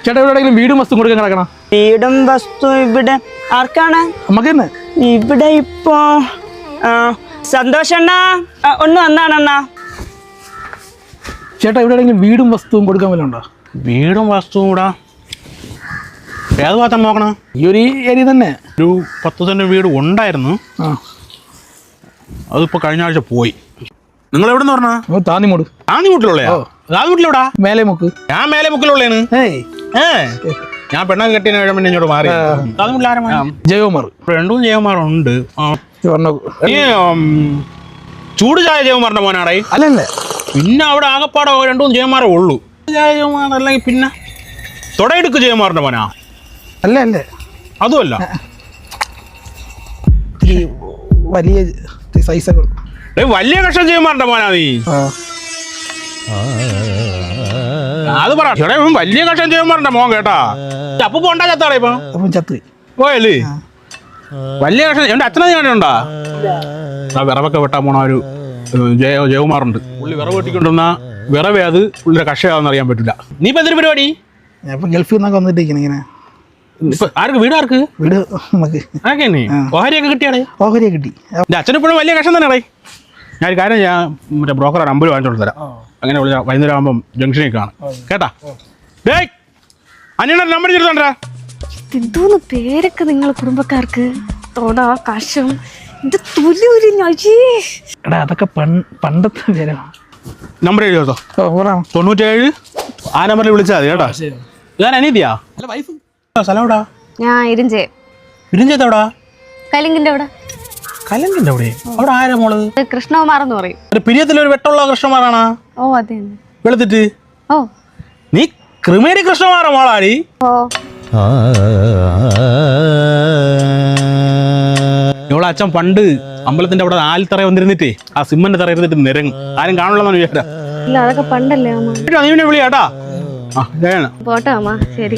ചേട്ടാ എവിടെയെങ്കിലും വീടും വസ്തു കൊടുക്കാൻ കിടക്കണം? വീടും വസ്തു ഇവിടെ ആർക്കാണ്? നമുക്ക് തന്നെ. ഇവിടെ ഇപ്പോ സന്തോഷണ്ണ ഒന്ന് വന്നാണണ്ണ. ചേട്ടാ എവിടെയെങ്കിലും വീടും വസ്തുവും കൊടുക്കാൻ വല്ല ഉണ്ടോ? വീടും വസ്തുവും കൂടാ ഏത് ഭാഗത്താണ് നോക്കണം? ഈ ഒരു ഏരിയ തന്നെ. ഒരു 10 സെന്റ് വീട് ഉണ്ടായിരുന്നു, അതിപ്പോ കഴിഞ്ഞ ആഴ്ച പോയി. നിങ്ങൾ എവിടെ നിന്ന് പറഞ്ഞാ? താന്നിമൂട്. താന്നിമുട്ടിലുള്ളയാ? താന്നിമുട്ടിലെവിടാ? മേലെ മുക്ക്. ഞാൻ മേലെ മുക്കിലുള്ളേന്ന്. ഞാൻ പെണ്ണൊക്കെ കെട്ടിയ പിന്നെ ഇങ്ങോട്ട് മാറി. ജയകുമാർ. രണ്ടും ജയകുമാറുണ്ട്. ചൂട് ചായ ജയകുമാറിന്റെ മോനാടേ? അല്ലല്ലേ. പിന്നെ അവിടെ ആകപ്പാടെ രണ്ടും ജയകുമാരേ ഉള്ളൂ. ജയകുമാർ അല്ലെങ്കിൽ പിന്നെ തൊടയെടുക്ക് ജയകുമാറിന്റെ മോനാ? അല്ല അല്ലേ, അതുമല്ല. വലിയ സൈസൊക്കെ വലിയ കഷ്ടം ജയകുമാറിന്റെ മോനാ നീ? അത് പറ. വലിയ കഷ്ടം ജയകുമാറിന്റെ മോൻ കേട്ടാ. അപ്പൊ പോണ്ടാ ചത്താടേ? ഇപ്പൊ ചത്ത് പോയല്ലേ? വലിയ കഷ്ടം എന്റെ അച്ഛനെ കണ്ടിട്ടുണ്ടാ? ആ വിറവൊക്കെ വെട്ടാൻ പോണ ഒരു ജയകുമാറുണ്ട്. പുള്ളി വിറവ് വെട്ടിക്കൊണ്ടിരുന്ന വിറവേ അത് പുള്ളിയുടെ കക്ഷയാണെന്ന് അറിയാൻ പറ്റില്ല. നീ ഇപ്പൊ എന്തൊരു പരിപാടി? ഞാൻ ഗൾഫിൽ നിന്നൊക്കെ വന്നിട്ടിരിക്കണം ഇങ്ങനെ. ആർക്ക് വീട്? ആർക്ക് വീട്? നമുക്ക് ഓഹരിയൊക്കെ കിട്ടിയാടേ? ഓഹരിയെ കിട്ടി. എൻ്റെ അച്ഛനിപ്പോഴും വലിയ കഷ്ടം തന്നെയാടേ. ഞാൻ ഒരു കാര്യം, ഞാൻ മറ്റേ ബ്രോക്കറെ നമ്പർ വാങ്ങിച്ചോണ്ട് തരാം. അങ്ങനെ വിളിച്ചാൽ വൈകുന്നേരം ആകുമ്പം ജംഗ്ഷനിൽ കാണാം കേട്ടാ. ഡേയ് അനിയണ നമ്പർ ചെറുതാണ്ടാ. എന്തോന്ന് പേരൊക്കെ നിങ്ങൾ കുടുംബക്കാർക്ക്? തോടാ കശം ഇത് എടാ അതൊക്കെ പണ്ടത്തെ പേരാ. നമ്പർ എഴുതി കേട്ടോ. 97 ആ നമ്പറിൽ വിളിച്ചാൽ മതി കേട്ടോ. ഞാൻ അനീതിയാ? സ്ഥലം എവിടാ? ഞാൻ ഇരുഞ്ചേത്തവിടാ? കലിങ്കിന്റെ അവിടെ. കലങ്കിന്റെ അവിടെ? അവിടെ ആരാ മോള്? കൃഷ്ണകുമാർ എന്ന് പറയും. ഒരു പിരിയത്തിലൊരു വെട്ടമുള്ള കൃഷ്ണകുമാറാണാ? ഓ അതെ. വെളുത്തിട്ട്? ഓ നീ ക്രിമേരി കൃഷ്ണകുമാറാ മോളാടി? ഓ ഇവളെ അച്ഛൻ പണ്ട് അമ്പലത്തിന്റെ അവിടെ ആൽത്തറ വന്നിരുന്നിട്ടേ ആ സിമ്മന്റെ തറ ഇരുന്നിട്ട് നിരങ്ങും. ആരും കാണുള്ളതെന്ന് വിചാരിച്ചാ. ഇല്ല, അതൊക്കെ പണ്ടല്ലേ അമ്മ. നീ വിളിയാട്ടാ. പോട്ടെ അമ്മ, ശരി.